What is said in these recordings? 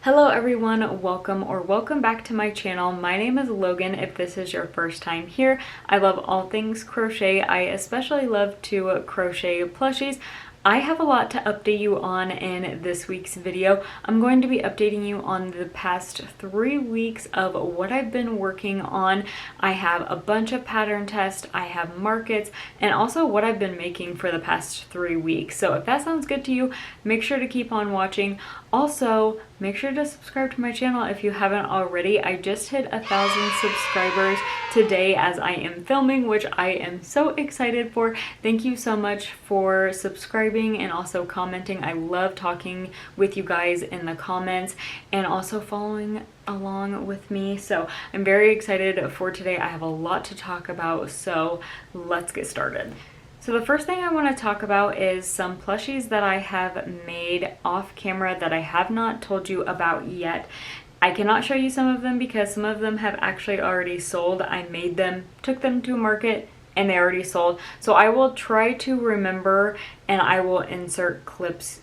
Hello everyone, welcome back to my channel. My name is Logan if this is your first time here. I love all things crochet. I especially love to crochet plushies. I have a lot to update you on in this week's video. I'm going to be updating you on the past 3 weeks of what I've been working on. I have a bunch of pattern tests, I have markets, and also what I've been making for the past 3 weeks. So if that sounds good to you, make sure to keep on watching. Also, make sure to subscribe to my channel if you haven't already. I just hit 1,000 subscribers today as I am filming, which I am so excited for. Thank you so much for subscribing and also commenting. I love talking with you guys in the comments and also following along with me. So I'm very excited for today. I have a lot to talk about, so let's get started. So the first thing I want to talk about is some plushies that I have made off camera that I have not told you about yet. I cannot show you some of them because some of them have actually already sold. I made them, took them to market, and they already sold. So I will try to remember and I will insert clips,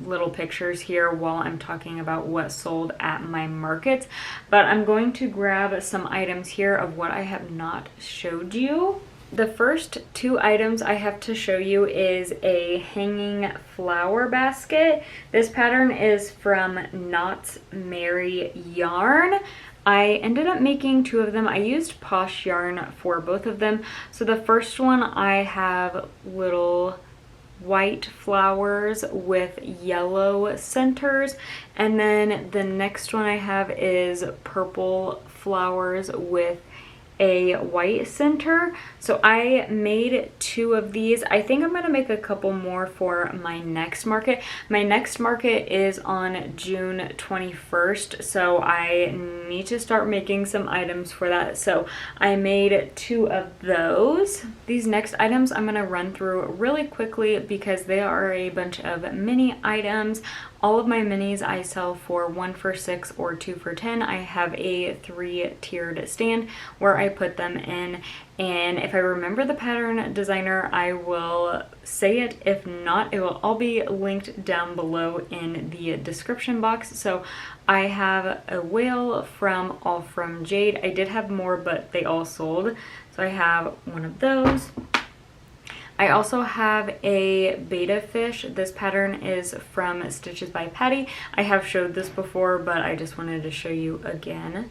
little pictures here while I'm talking about what sold at my markets. But I'm going to grab some items here of what I have not showed you. The first 2 items I have to show you is a hanging flower basket. This pattern is from Knots Merry Yarn. I ended up making 2 of them. I used Posh yarn for both of them. So the first one I have little white flowers with yellow centers, and then the next one I have is purple flowers with a white center. So I made 2 of these. I think I'm gonna make a couple more for my next market. My next market is on June 21st, so I need to start making some items for that. So I made 2 of those. These next items I'm gonna run through really quickly because they are a bunch of mini items. All of my minis I sell for 1 for $6 or 2 for $10. I have a 3-tiered stand where I put them in, and if I remember the pattern designer I will say it. If not, it will all be linked down below in the description box. So I have a whale from All From Jade. I did have more but they all sold, so I have one of those. I also have a beta fish. This pattern is from Stitches by Patty. I have showed this before, but I just wanted to show you again.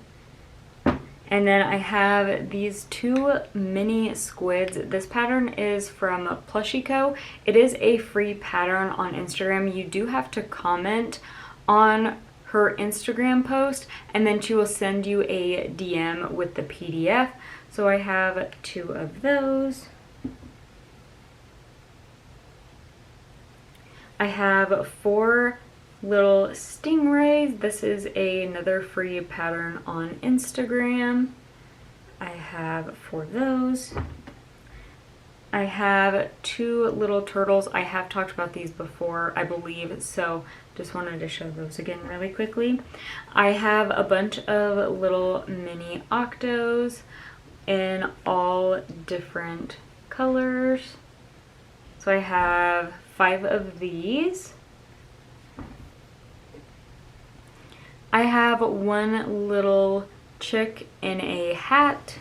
And then I have these 2 mini squids. This pattern is from Plushie Co. It is a free pattern on Instagram. You do have to comment on her Instagram post, and then she will send you a DM with the PDF. So I have 2 of those. I have 4 little stingrays. This is another free pattern on Instagram. I have 4 of those. I have 2 little turtles. I have talked about these before, I believe, so just wanted to show those again really quickly. I have a bunch of little mini octos in all different colors. So I have 5 of these. I have 1 little chick in a hat.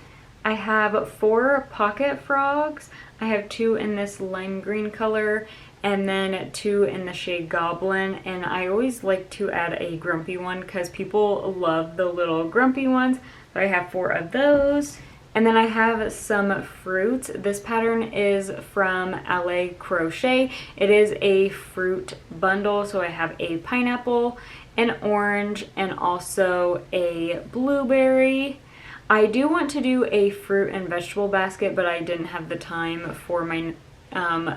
I have 4 pocket frogs. I have 2 in this lime green color and then 2 in the shade Goblin, and I always like to add a grumpy one because people love the little grumpy ones. So I have 4 of those. And then I have some fruits. This pattern is from LA Crochet. It is a fruit bundle, so I have a pineapple, an orange, and also a blueberry. I do want to do a fruit and vegetable basket, but I didn't have the time for my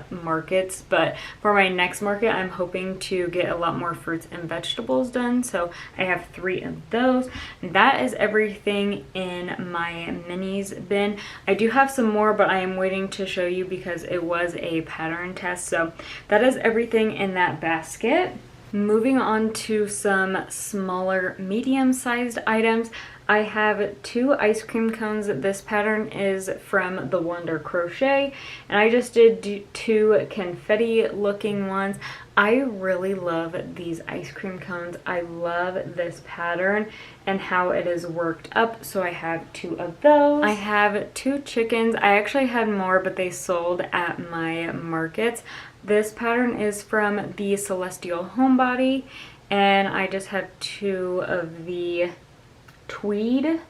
markets. But for my next market I'm hoping to get a lot more fruits and vegetables done, so I have 3 of those. And that is everything in my minis bin. I do have some more, but I am waiting to show you because it was a pattern test. So that is everything in that basket. Moving on to some smaller medium-sized items. I have 2 ice cream cones. This pattern is from the Wonder Crochet, and I just did 2 confetti looking ones. I really love these ice cream cones. I love this pattern and how it is worked up, so I have 2 of those. I have 2 chickens. I actually had more, but they sold at my markets. This pattern is from the Celestial Homebody, and I just have 2 of the tweed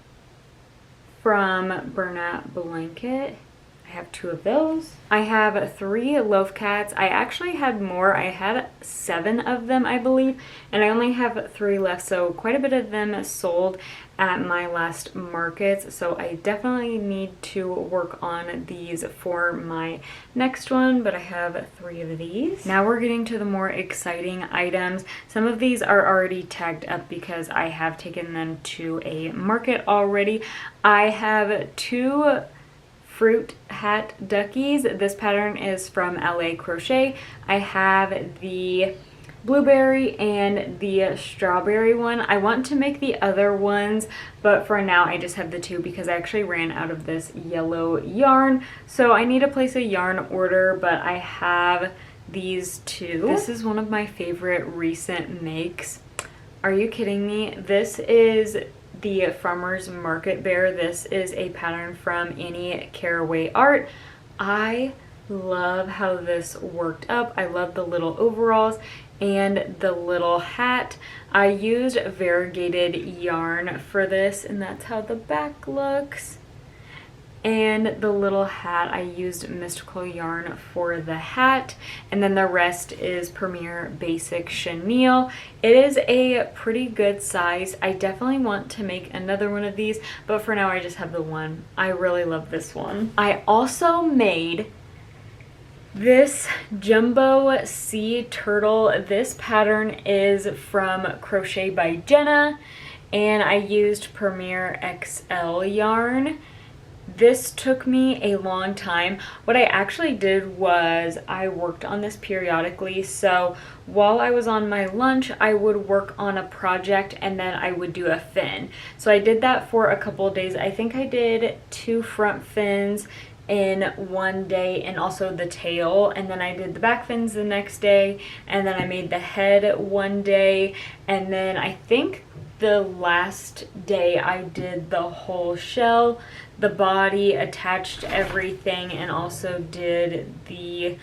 from Bernat Blanket. I have 2 of those. I have 3 loaf cats. I actually had more. I had 7 of them, I believe, and I only have 3 left, so quite a bit of them sold at my last markets, so I definitely need to work on these for my next one, but I have 3 of these. Now we're getting to the more exciting items. Some of these are already tagged up because I have taken them to a market already. I have 2 fruit hat duckies. This pattern is from LA Crochet. I have the blueberry and the strawberry one. I want to make the other ones, but for now I just have the 2 because I actually ran out of this yellow yarn. So I need to place a yarn order, but I have these 2. This is one of my favorite recent makes. Are you kidding me? This is the Farmer's Market Bear. This is a pattern from Annie Caraway Art. I love how this worked up. I love the little overalls and the little hat. I used variegated yarn for this, and that's how the back looks. And the little hat, I used mystical yarn for the hat, and then the rest is Premier Basic Chenille. It is a pretty good size. I definitely want to make another one of these, but for now I just have the one. I really love this one. I also made this Jumbo Sea Turtle. This pattern is from Crochet by Jenna, and I used Premier XL yarn. This took me a long time. What I actually did was I worked on this periodically. So while I was on my lunch, I would work on a project and then I would do a fin. So I did that for a couple of days. I think I did 2 front fins in one day and also the tail, and then I did the back fins the next day, and then I made the head one day, and then I think the last day I did the whole shell, the body, attached everything, and also did the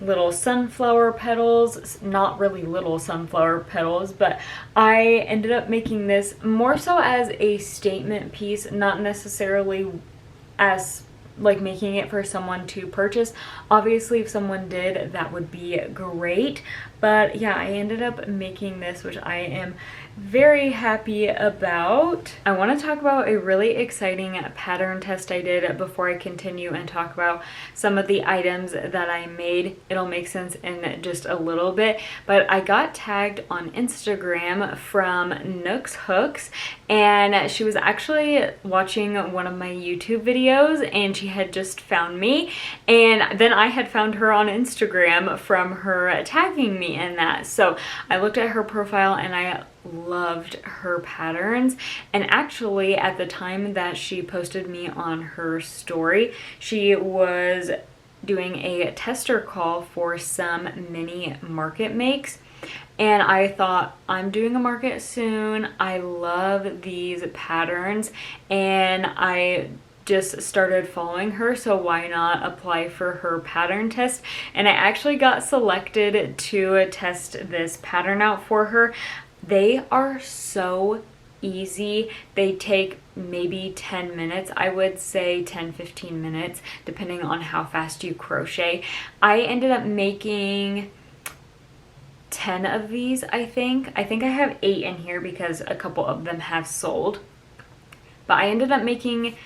little sunflower petals. Not really little sunflower petals, but I ended up making this more so as a statement piece, not necessarily as like making it for someone to purchase. Obviously if someone did, that would be great, but yeah, I ended up making this, which I am very happy about. I want to talk about a really exciting pattern test I did before I continue and talk about some of the items that I made. It'll make sense in just a little bit, but I got tagged on Instagram from Nooks Hooks, and she was actually watching one of my YouTube videos, and she had just found me, and then I had found her on Instagram from her tagging me in that. So I looked at her profile and I loved her patterns, and actually at the time that she posted me on her story, she was doing a tester call for some mini market makes, and I thought, I'm doing a market soon, I love these patterns, and I just started following her, so why not apply for her pattern test? And I actually got selected to test this pattern out for her. They are so easy. They take maybe 10 minutes. I would say 10-15 minutes, depending on how fast you crochet. I ended up making 10 of these, I think. I have 8 in here because a couple of them have sold. But I ended up making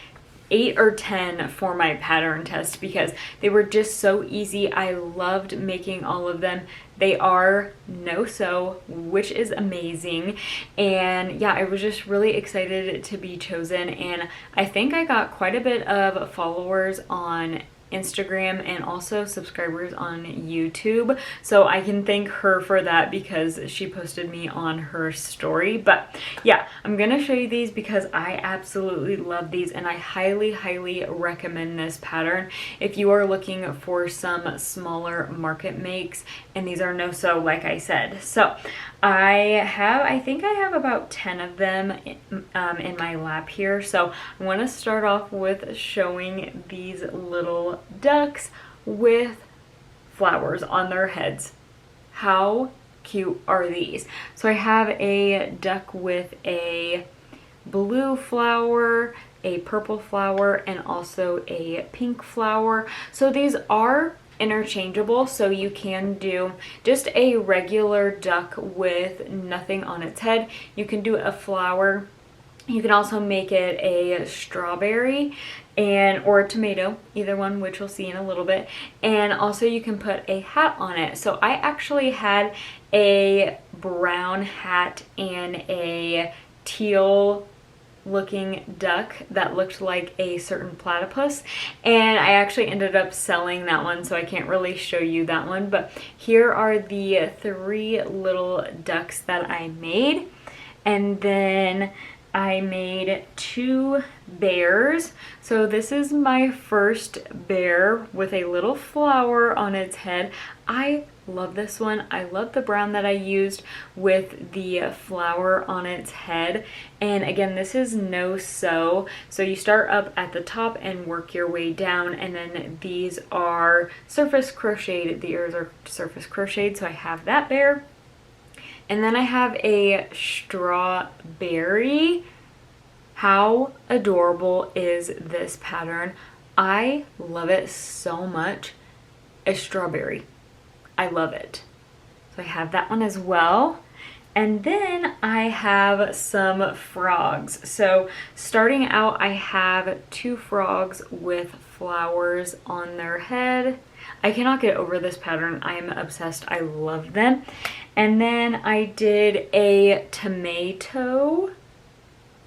8 or 10 for my pattern test because they were just so easy. I loved making all of them. They are no-sew, which is amazing. And yeah, I was just really excited to be chosen, and I think I got quite a bit of followers on Instagram and also subscribers on YouTube. So I can thank her for that because she posted me on her story. But yeah, I'm gonna show you these because I absolutely love these and I highly, highly recommend this pattern if you are looking for some smaller market makes, and these are no-sew like I said. So I think I have about 10 of them in my lap here. So I want to start off with showing these little ducks with flowers on their heads. How cute are these? So I have a duck with a blue flower, a purple flower, and also a pink flower. So these are interchangeable, so you can do just a regular duck with nothing on its head. You can do a flower. You can also make it a strawberry or a tomato, either one, which we'll see in a little bit. And also you can put a hat on it. So I actually had a brown hat and a teal looking duck that looked like a certain platypus, and I actually ended up selling that one, so I can't really show you that one. But here are the 3 little ducks that I made, and then I made 2 bears. So this is my first bear with a little flower on its head. I love this one. I love the brown that I used with the flower on its head. And again, this is no-sew. So you start up at the top and work your way down, and then these are surface crocheted. The ears are surface crocheted, so I have that bear. And then I have a strawberry. How adorable is this pattern? I love it so much. A strawberry. I love it. So I have that one as well. And then I have some frogs. So starting out, I have 2 frogs with flowers on their head. I cannot get over this pattern. I'm obsessed. I love them. And then I did a tomato.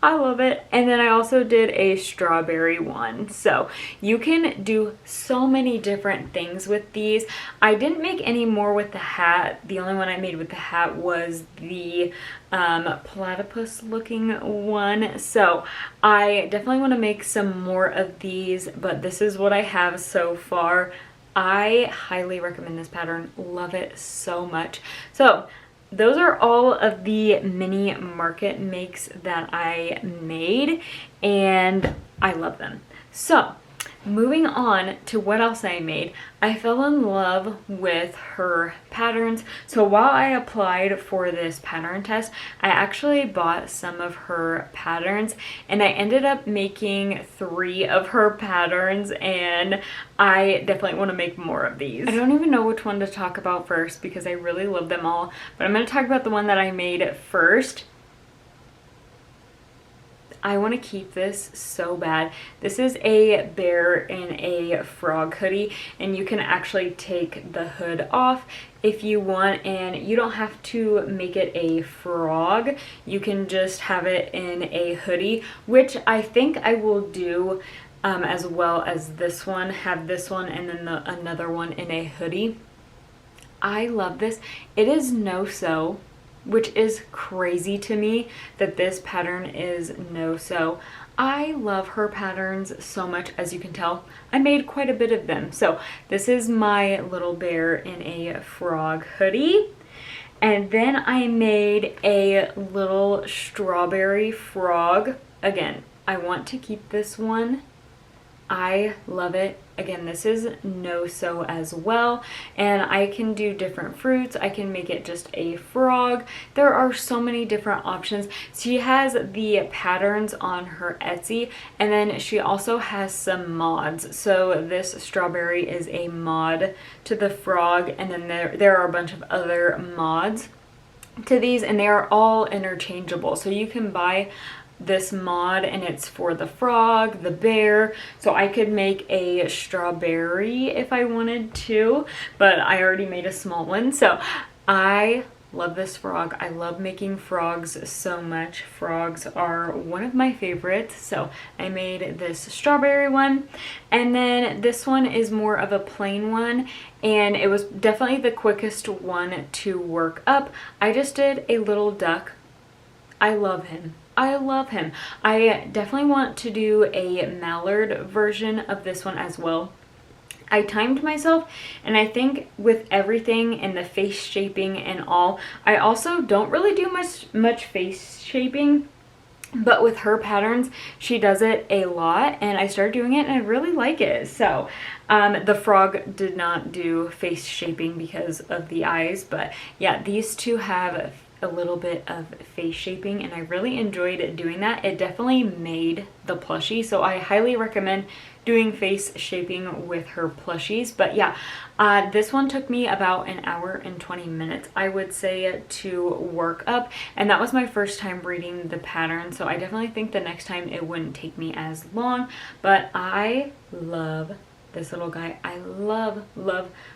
I love it. And then I also did a strawberry one. So you can do so many different things with these. I didn't make any more with the hat. The only one I made with the hat was the platypus looking one. So I definitely want to make some more of these, but this is what I have so far. I highly recommend this pattern. Love it so much. So those are all of the mini market makes that I made, and I love them. So moving on to what else I made, I fell in love with her patterns. So while I applied for this pattern test, I actually bought some of her patterns, and I ended up making 3 of her patterns, and I definitely want to make more of these. I don't even know which one to talk about first because I really love them all, but I'm going to talk about the one that I made first. I want to keep this so bad. This is a bear in a frog hoodie, and you can actually take the hood off if you want, and you don't have to make it a frog. You can just have it in a hoodie, which I think I will do as well as this one. Have this one and then another one in a hoodie. I love this. It is no-sew, which is crazy to me that this pattern is no-sew. I love her patterns so much. As you can tell, I made quite a bit of them. So this is my little bear in a frog hoodie. And then I made a little strawberry frog. Again, I want to keep this one. I love it. Again, this is no-sew as well, and I can do different fruits. I can make it just a frog. There are so many different options. She has the patterns on her Etsy, and then she also has some mods. So this strawberry is a mod to the frog, and then there are a bunch of other mods to these, and they are all interchangeable. So you can buy this mod and it's for the frog, the bear. So I could make a strawberry if I wanted to, but I already made a small one. So I Love this frog. I love making frogs so much. Frogs are one of my favorites. So I made this strawberry one. And then this one is more of a plain one. And it was definitely the quickest one to work up. I just did a little duck. I love him. I love him. I definitely want to do a mallard version of this one as well. I timed myself, and I think with everything and the face shaping and all, I also don't really do much face shaping, but with her patterns, she does it a lot, and I started doing it and I really like it. So the frog did not do face shaping because of the eyes, but yeah, these two have a little bit of face shaping, and I really enjoyed doing that. It definitely made the plushie, so I highly recommend doing face shaping with her plushies. But yeah, this one took me about an hour and 20 minutes, I would say, to work up, and that was my first time reading the pattern, so I definitely think the next time it wouldn't take me as long. But I love this little guy. I love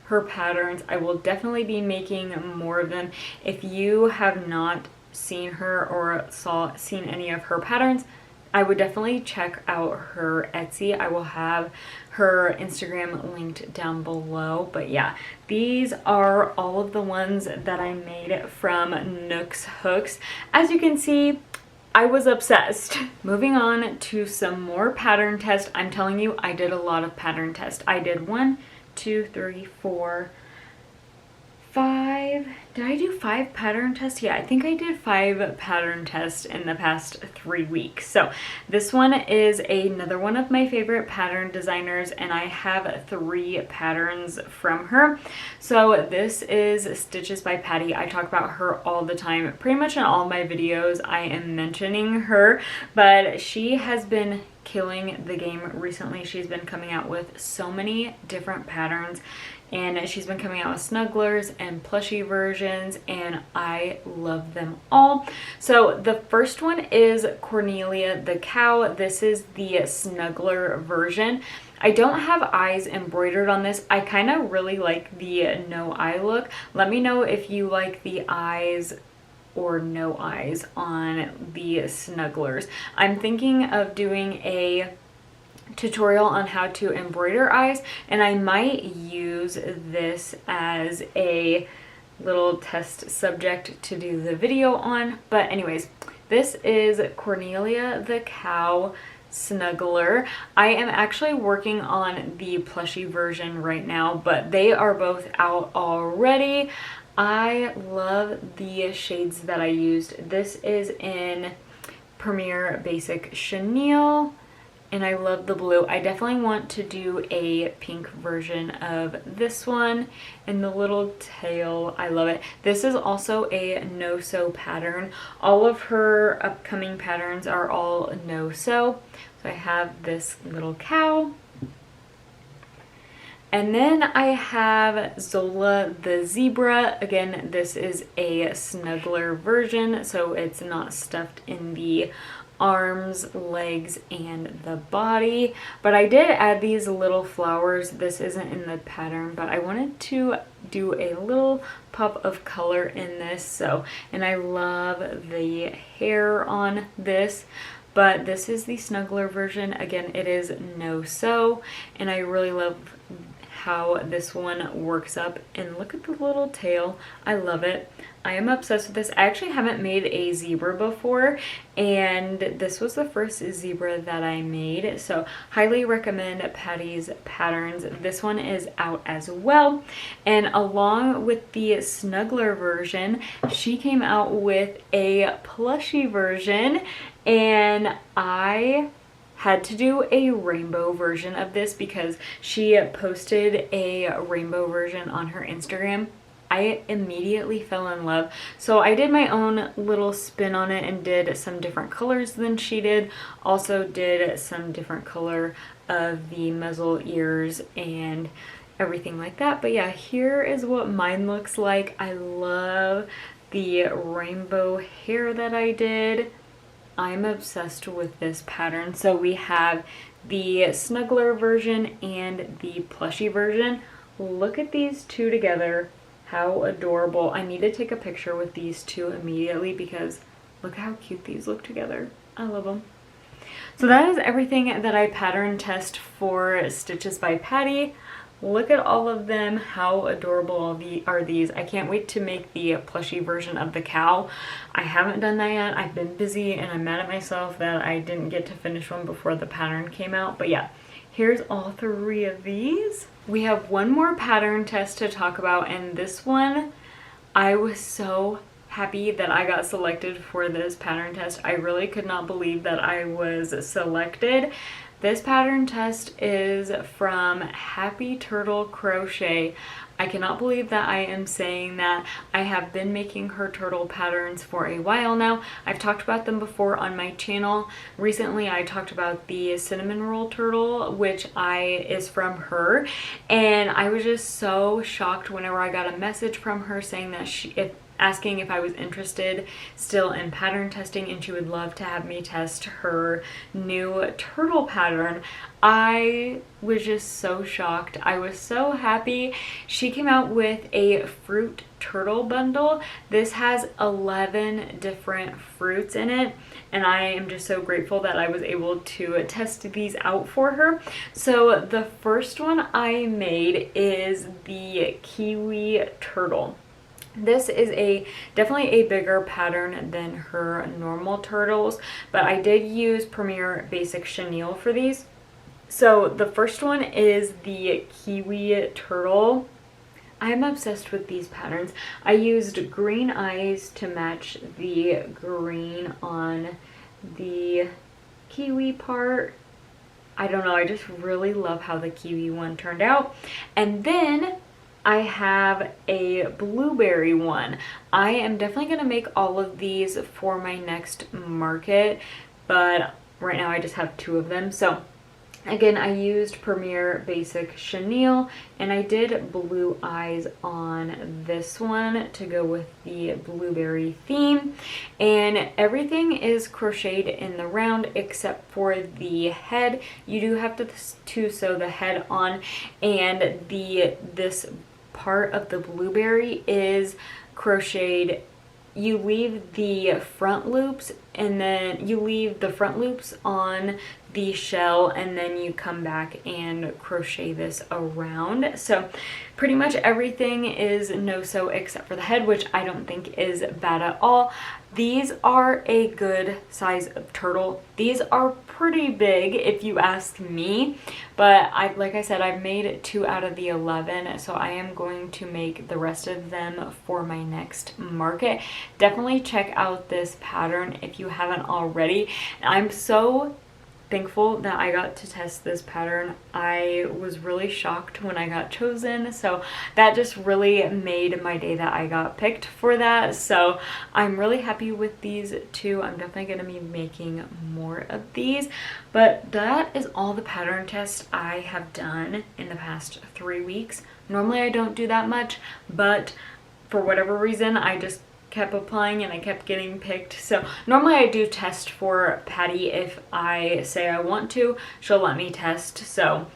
her patterns. I will definitely be making more of them. If you have not seen her or seen any of her patterns, I would definitely check out her Etsy. I will have her Instagram linked down below. But yeah, these are all of the ones that I made from Nook's Hooks. As you can see, I was obsessed. Moving on to some more pattern tests. I'm telling you, I did a lot of pattern tests. I did 1, 2, 3, 4, 5. Did I do 5 pattern tests? Yeah, I think I did 5 pattern tests in the past 3 weeks. So this one is another one of my favorite pattern designers, and I have 3 patterns from her. So this is Stitches by Patty. I talk about her all the time. Pretty much in all my videos I am mentioning her, but she has been killing the game recently. She's been coming out with so many different patterns, and she's been coming out with snugglers and plushie versions, and I love them all. So the first one is Cornelia the cow. This is the snuggler version. I don't have eyes embroidered on this. I kind of really like the no eye look. Let me know if you like the eyes or no eyes on the snugglers. I'm thinking of doing a tutorial on how to embroider eyes, and I might use this as a little test subject to do the video on. But anyways, this is Cornelia the cow snuggler. I am actually working on the plushie version right now, but they are both out already. I love the shades that I used. This is in Premier Basic Chenille, and I love the blue. I definitely want to do a pink version of this one, and the little tail, I love it. This is also a no-sew pattern. All of her upcoming patterns are all no-sew. So I have this little cow. And then I have Zola the zebra. Again, this is a snuggler version, so it's not stuffed in the arms, legs, and the body. But I did add these little flowers. This isn't in the pattern, but I wanted to do a little pop of color in this. So, and I love the hair on this. But this is the snuggler version. Again, it is no sew, and I really love how this one works up. And look at the little tail. I love it. I am obsessed with this. I actually haven't made a zebra before, and this was the first zebra that I made, so highly recommend Patty's patterns. This one is out as well, and along with the snuggler version, she came out with a plushie version, and I had to do a rainbow version of this because she posted a rainbow version on her Instagram. I immediately fell in love. So I did my own little spin on it and did some different colors than she did. Also did some different color of the muzzle, ears, and everything like that. But yeah, here is what mine looks like. I love the rainbow hair that I did. I'm obsessed with this pattern. So we have the snuggler version and the plushie version. Look at these two together. How adorable. I need to take a picture with these two immediately because look how cute these look together. I love them. So that is everything that I pattern test for Stitches by Patty. Look at all of them. How adorable are these. I can't wait to make the plushie version of the cow. I haven't done that yet. I've been busy and I'm mad at myself that I didn't get to finish one before the pattern came out. But yeah, here's all three of these. We have one more pattern test to talk about, and this one, I was so happy that I got selected for this pattern test. I really could not believe that I was selected. This pattern test is from Happy Turtle Crochet. I cannot believe that I am saying that. I have been making her turtle patterns for a while now. I've talked about them before on my channel. Recently I talked about the cinnamon roll turtle, which is from her, and I was just so shocked whenever I got a message from her saying that asking if I was interested still in pattern testing and she would love to have me test her new turtle pattern. I was just so shocked. I was so happy. She came out with a fruit turtle bundle. This has 11 different fruits in it, and I am just so grateful that I was able to test these out for her. So the first one I made is the kiwi turtle. This is definitely a bigger pattern than her normal turtles, but I did use Premier Basic Chenille for these. So the first one is the kiwi turtle. I'm obsessed with these patterns. I used green eyes to match the green on the kiwi part. I don't know, I just really love how the kiwi one turned out. And then I have a blueberry one. I am definitely going to make all of these for my next market, but right now I just have two of them. So again, I used Premier Basic Chenille, and I did blue eyes on this one to go with the blueberry theme. And everything is crocheted in the round except for the head. You do have to sew the head on, and this part of the blueberry is crocheted. You leave the front loops, and then you leave the front loops on the shell, and then you come back and crochet this around. So pretty much everything is no sew except for the head, which I don't think is bad at all. These are a good size of turtle. These are pretty big if you ask me, but like I said, I've made 2 out of the 11, so I am going to make the rest of them for my next market. Definitely check out this pattern if you haven't already. I'm so thankful that I got to test this pattern. I was really shocked when I got chosen, so that just really made my day that I got picked for that. So I'm really happy with these two. I'm definitely going to be making more of these, but that is all the pattern tests I have done in the past 3 weeks. Normally I don't do that much, but for whatever reason I just kept applying and I kept getting picked. So normally I do test for Patty. If I say I want to, she'll let me test. So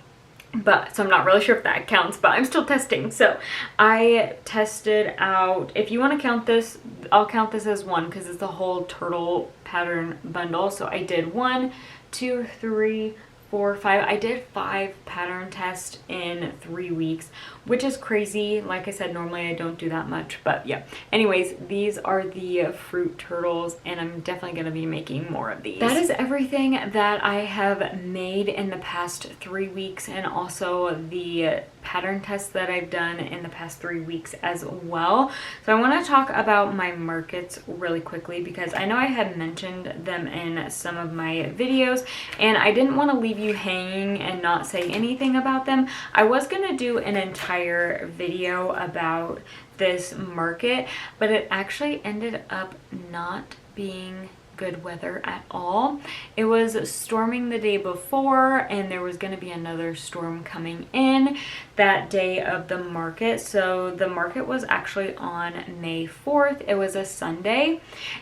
I'm not really sure if that counts, but I'm still testing. So I tested out, if you want to count this, I'll count this as one because it's the whole turtle pattern bundle. So I did 1, 2, 3, 4, 5. I did 5 pattern tests in 3 weeks, which is crazy. Like I said, normally I don't do that much, but yeah. Anyways, these are the fruit turtles, and I'm definitely going to be making more of these. That is everything that I have made in the past 3 weeks, and also the pattern tests that I've done in the past 3 weeks as well. So I want to talk about my markets really quickly because I know I had mentioned them in some of my videos, and I didn't want to leave you hanging and not say anything about them. I was going to do an entire video about this market, but it actually ended up not being good weather at all. It was storming the day before, and there was going to be another storm coming in that day of the market. So the market was actually on May 4th. It was a Sunday,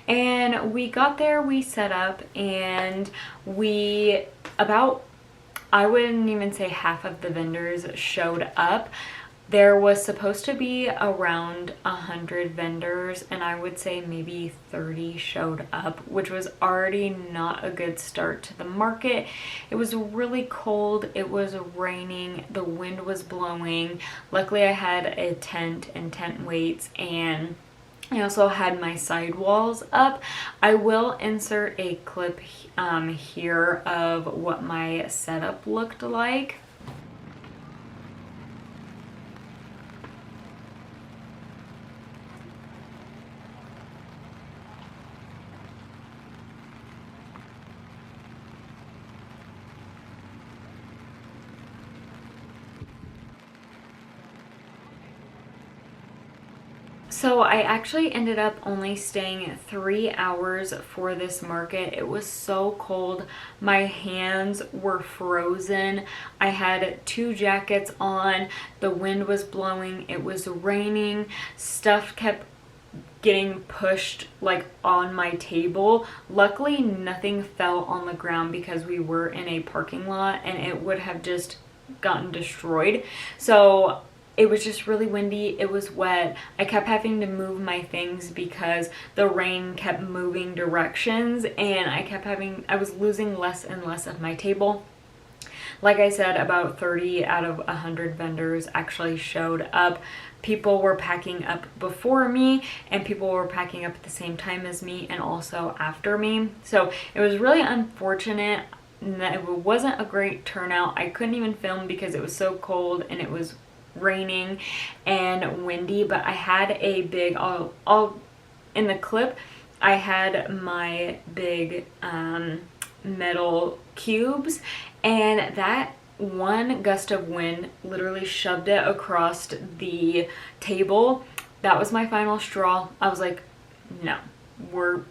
and we got there, we set up, and I wouldn't even say half of the vendors showed up. There was supposed to be around 100 vendors, and I would say maybe 30 showed up, which was already not a good start to the market. It was really cold, it was raining, the wind was blowing. Luckily I had a tent and tent weights, and I also had my sidewalls up. I will insert a clip here of what my setup looked like. So I actually ended up only staying 3 hours for this market. It was so cold. My hands were frozen. I had 2 jackets on. The wind was blowing. It was raining. Stuff kept getting pushed like on my table. Luckily nothing fell on the ground because we were in a parking lot and it would have just gotten destroyed. So it was just really windy, it was wet. I kept having to move my things because the rain kept moving directions, and I was losing less and less of my table. Like I said, about 30 out of 100 vendors actually showed up. People were packing up before me, and people were packing up at the same time as me and also after me. So it was really unfortunate that it wasn't a great turnout. I couldn't even film because it was so cold and it was raining and windy, but I had a big, I'll in the clip, I had my big metal cubes, and that one gust of wind literally shoved it across the table. That was my final straw. I was like, no, we're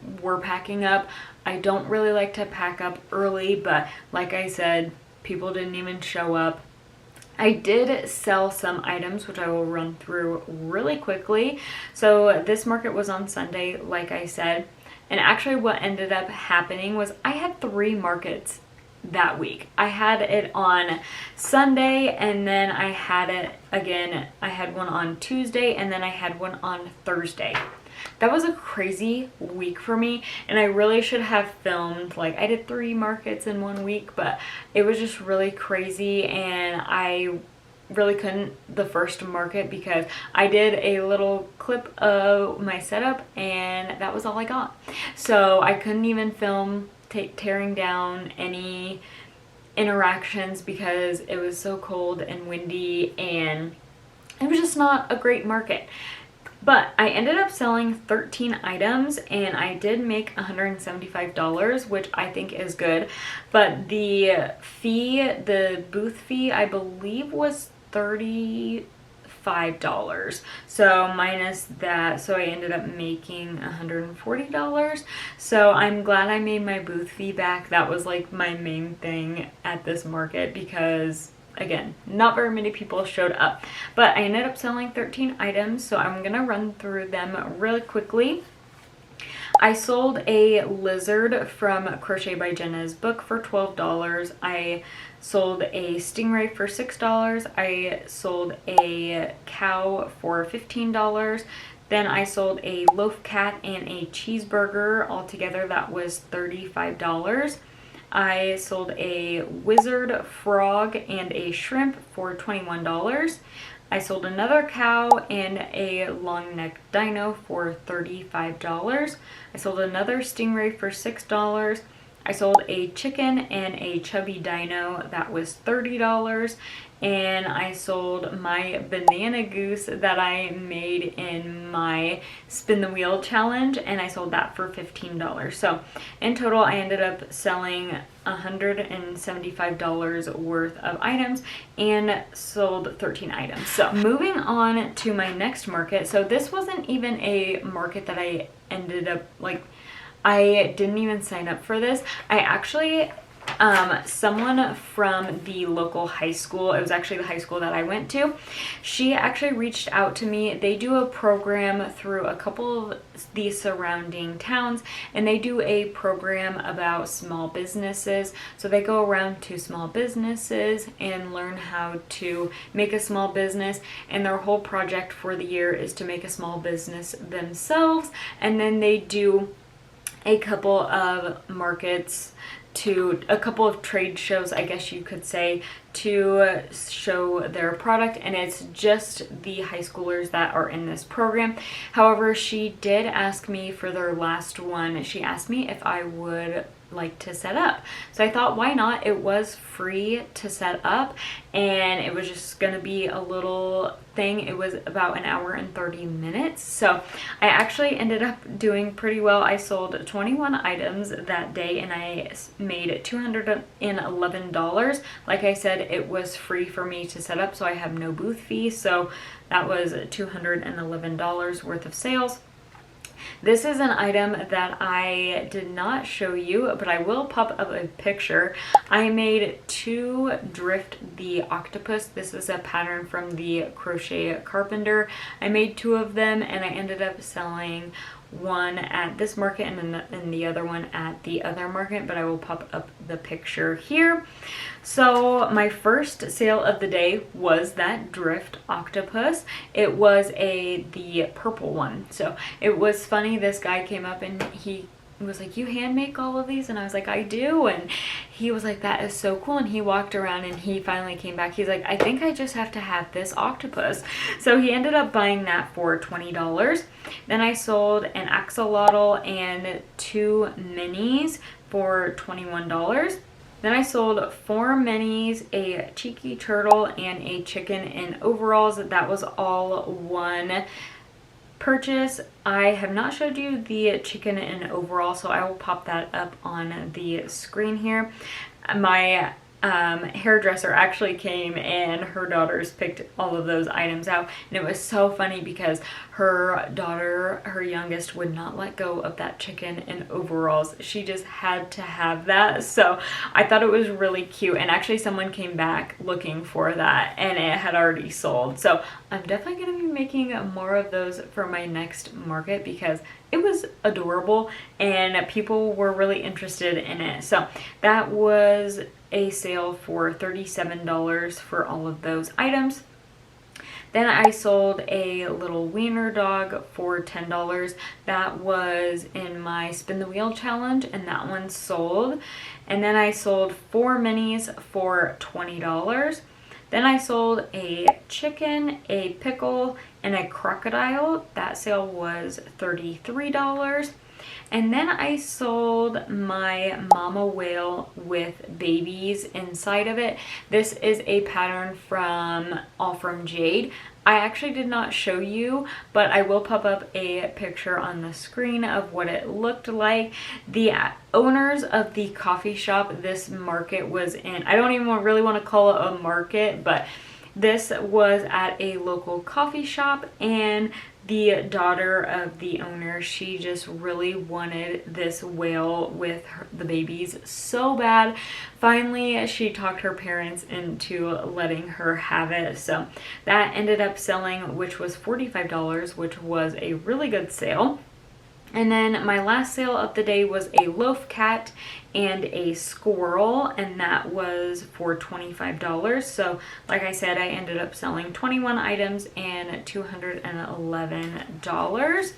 packing up. I don't really like to pack up early, but like I said, people didn't even show up. I did sell some items, which I will run through really quickly. So this market was on Sunday, like I said, and actually what ended up happening was I had 3 markets that week. I had it on Sunday, and then I had it again. I had one on Tuesday, and then I had one on Thursday. That was a crazy week for me, and I really should have filmed, like, I did 3 markets in 1 week, but it was just really crazy, and I really couldn't the first market because I did a little clip of my setup and that was all I got. So I couldn't even film tearing down any interactions because it was so cold and windy, and it was just not a great market. But I ended up selling 13 items, and I did make $175, which I think is good. But the fee, the booth fee, I believe was $35. So minus that, so I ended up making $140. So I'm glad I made my booth fee back. That was like my main thing at this market because, again, not very many people showed up, but I ended up selling 13 items, so I'm gonna run through them really quickly. I sold a lizard from Crochet by Jenna's book for $12. I sold a stingray for $6. I sold a cow for $15. Then I sold a loaf cat and a cheeseburger. Altogether, that was $35. I sold a wizard frog and a shrimp for $21. I sold another cow and a long neck dino for $35. I sold another stingray for $6. I sold a chicken and a chubby dino, that was $30. And I sold my banana goose that I made in my spin the wheel challenge, and I sold that for $15. So in total I ended up selling $175 worth of items and sold 13 items. So moving on to my next market. So this wasn't even a market that I ended up, like, I didn't even sign up for this. I actually someone from the local high school, it was actually the high school that I went to, she actually reached out to me. They do a program through a couple of the surrounding towns, and they do a program about small businesses. So they go around to small businesses and learn how to make a small business, and their whole project for the year is to make a small business themselves. And then they do a couple of markets, to a couple of trade shows, I guess you could say, to show their product, and it's just the high schoolers that are in this program. However, she did ask me for their last one, she asked me if I would like to set up. So I thought, why not? It was free to set up, and it was just gonna be a little thing. It was about an hour and 30 minutes. So I actually ended up doing pretty well. I sold 21 items that day, and I made $211. Like I said, it was free for me to set up, so I have no booth fee. So that was $211 worth of sales. This is an item that I did not show you, but I will pop up a picture. I made 2 Drift the Octopus. This is a pattern from the Crochet Carpenter. I made 2 of them, and I ended up selling one at this market and the other one at the other market, but I will pop up the picture here. So my first sale of the day was that Drift Octopus. It was the purple one. So it was funny, this guy came up and he was like, "You hand make all of these?" And I was like, "I do." And he was like, "That is so cool." And he walked around and he finally came back. He's like, "I think I just have to have this octopus." So he ended up buying that for $20. Then I sold an axolotl and 2 minis for $21. Then I sold 4 minis, a cheeky turtle, and a chicken in overalls. That was all one purchase. I have not showed you the chicken in overall, so I will pop that up on the screen here. My hairdresser actually came, and her daughters picked all of those items out, and it was so funny because her daughter, her youngest, would not let go of that chicken in overalls. She just had to have that. So I thought it was really cute, and actually someone came back looking for that and it had already sold. So I'm definitely going to be making more of those for my next market because it was adorable and people were really interested in it. So that was a sale for $37 for all of those items. Then I sold a little wiener dog for $10. That was in my spin the wheel challenge, and that one sold. And then I sold 4 minis for $20. Then I sold a chicken, a pickle, and a crocodile. That sale was $33. And then I sold my mama whale with babies inside of it. This is a pattern from All From Jade. I actually did not show you, but I will pop up a picture on the screen of what it looked like. The owners of the coffee shop this market was in, I don't even really want to call it a market, but this was at a local coffee shop, and the daughter of the owner, she just really wanted this whale with the babies so bad. Finally, she talked her parents into letting her have it. So that ended up selling, which was $45, which was a really good sale. And then my last sale of the day was a loaf cat and a squirrel, and that was for $25. So like I said, I ended up selling 21 items and $211.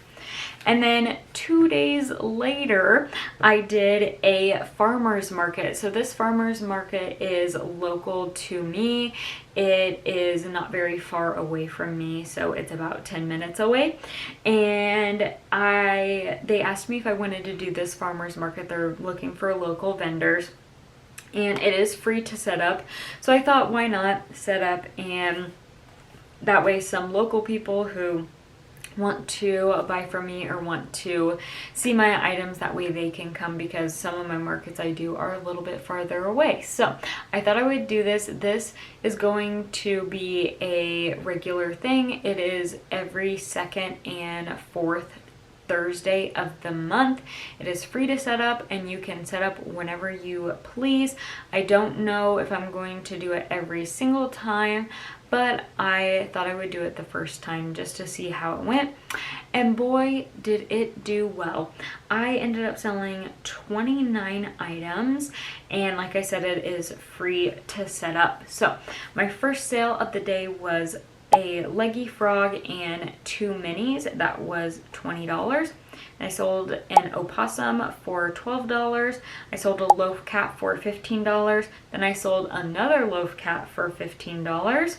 And then 2 days later, I did a farmer's market. So this farmer's market is local to me. It is not very far away from me, so it's about 10 minutes away. And they asked me if I wanted to do this farmer's market. They're looking for local vendors, and it is free to set up. So I thought, why not set up, and that way some local people who want to buy from me or want to see my items, that way they can come, because some of my markets I do are a little bit farther away. So I thought I would do this. This is going to be a regular thing. It is every second and fourth Thursday of the month. It is free to set up and you can set up whenever you please. I don't know if I'm going to do it every single time, but I thought I would do it the first time just to see how it went. And boy, did it do well. I ended up selling 29 items, and like I said, it is free to set up. So my first sale of the day was a leggy frog and 2 minis. That was $20. I sold an opossum for $12. I sold a loaf cat for $15. Then I sold another loaf cat for $15.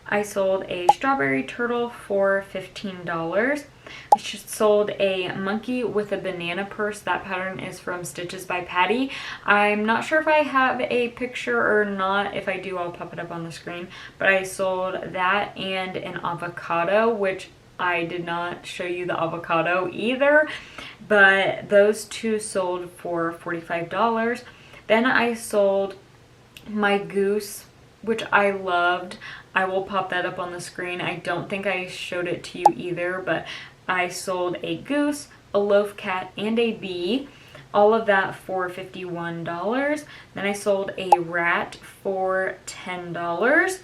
I sold a strawberry turtle for $15. I just sold a monkey with a banana purse. That pattern is from Stitches by Patty. I'm not sure if I have a picture or not. If I do, I'll pop it up on the screen. But I sold that and an avocado, which I did not show you the avocado either. But those two sold for $45. Then I sold my goose, which I loved. I will pop that up on the screen. I don't think I showed it to you either, but I sold a goose, a loaf cat, and a bee. All of that for $51. Then I sold a rat for $10.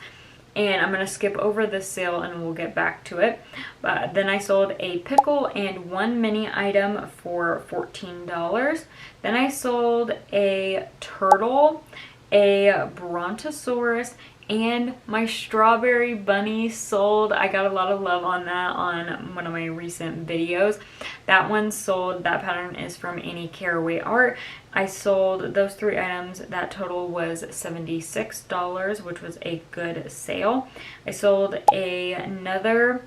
And I'm going to skip over this sale and we'll get back to it. But then I sold a pickle and 1 mini item for $14. Then I sold a turtle, a brontosaurus, and my strawberry bunny sold. I got a lot of love on that on one of my recent videos. That one sold. That pattern is from Annie Caraway Art. I sold those 3 items. That total was $76, which was a good sale. I sold another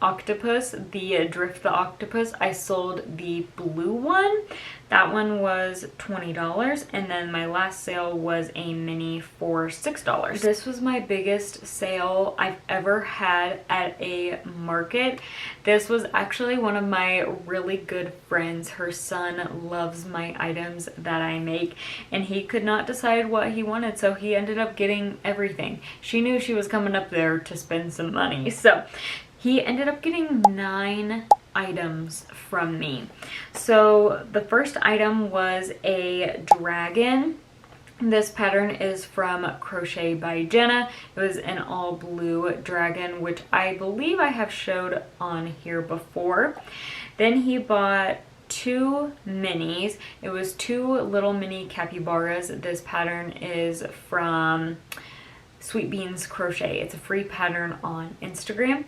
octopus, the Drift the Octopus. I sold the blue one. That one was $20. And then my last sale was a mini for $6. This was my biggest sale I've ever had at a market. This was actually one of my really good friends. Her son loves my items that I make, and he could not decide what he wanted, so he ended up getting everything. She knew she was coming up there to spend some money, so he ended up getting 9 items from me. So the first item was a dragon. This pattern is from Crochet by Jenna. It was an all blue dragon, which I believe I have showed on here before. Then he bought 2 minis. It was 2 little mini capybaras. This pattern is from Sweet Beans Crochet. It's a free pattern on Instagram.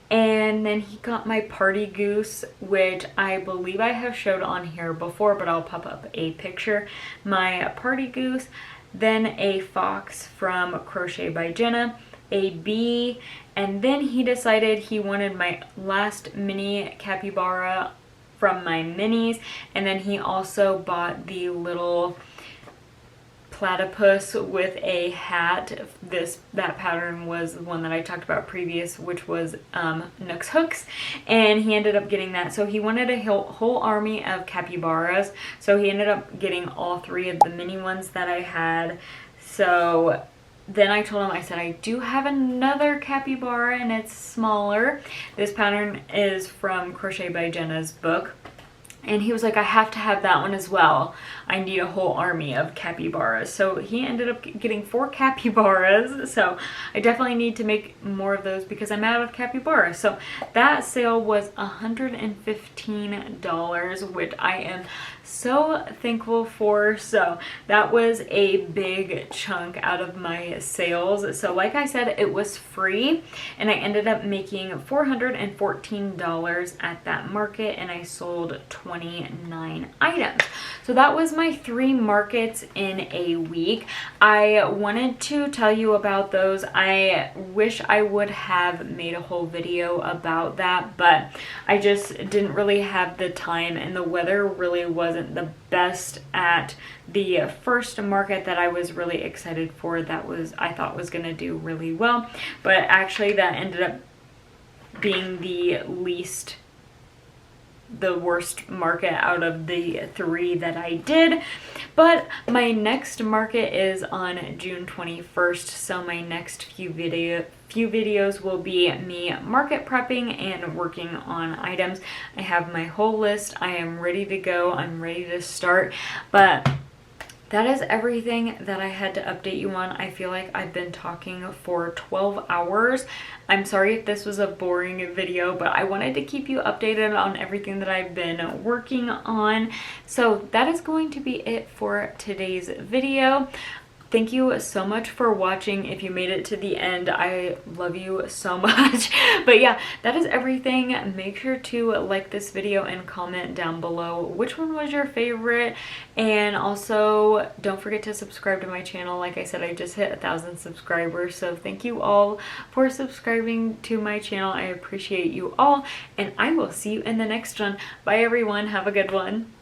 And then he got my party goose, which I believe I have showed on here before, but I'll pop up a picture. My party goose, then a fox from Crochet by Jenna, a bee, and then he decided he wanted my last mini capybara from my minis, and then he also bought the little platypus with a hat. That pattern was the one that I talked about previous, which was Nook's Hooks, and he ended up getting that. So he wanted a whole army of capybaras, so he ended up getting all 3 of the mini ones that I had. So then I told him, I said, I do have another capybara and it's smaller. This pattern is from Crochet by Jenna's book. And he was like, I have to have that one as well. I need a whole army of capybaras. So he ended up getting 4 capybaras. So I definitely need to make more of those because I'm out of capybaras. So that sale was $115, which I am so thankful for. So that was a big chunk out of my sales. So like I said, it was free, and I ended up making $414 at that market, and I sold 29 items. So that was my 3 markets in a week. I wanted to tell you about those. I wish I would have made a whole video about that, but I just didn't really have the time, and the weather really wasn't the best at the first market that I was really excited for. That was, I thought was going to do really well, but actually that ended up being the worst market out of the 3 that I did. But my next market is on June 21st, so my next few few videos will be me market prepping and working on items. I have my whole list. I am ready to go. I'm ready to start. But that is everything that I had to update you on. I feel like I've been talking for 12 hours. I'm sorry if this was a boring video, but I wanted to keep you updated on everything that I've been working on. So that is going to be it for today's video. Thank you so much for watching. If you made it to the end, I love you so much. But yeah, that is everything. Make sure to like this video and comment down below which one was your favorite. And also, don't forget to subscribe to my channel. Like I said, I just hit 1,000 subscribers. So thank you all for subscribing to my channel. I appreciate you all. And I will see you in the next one. Bye everyone. Have a good one.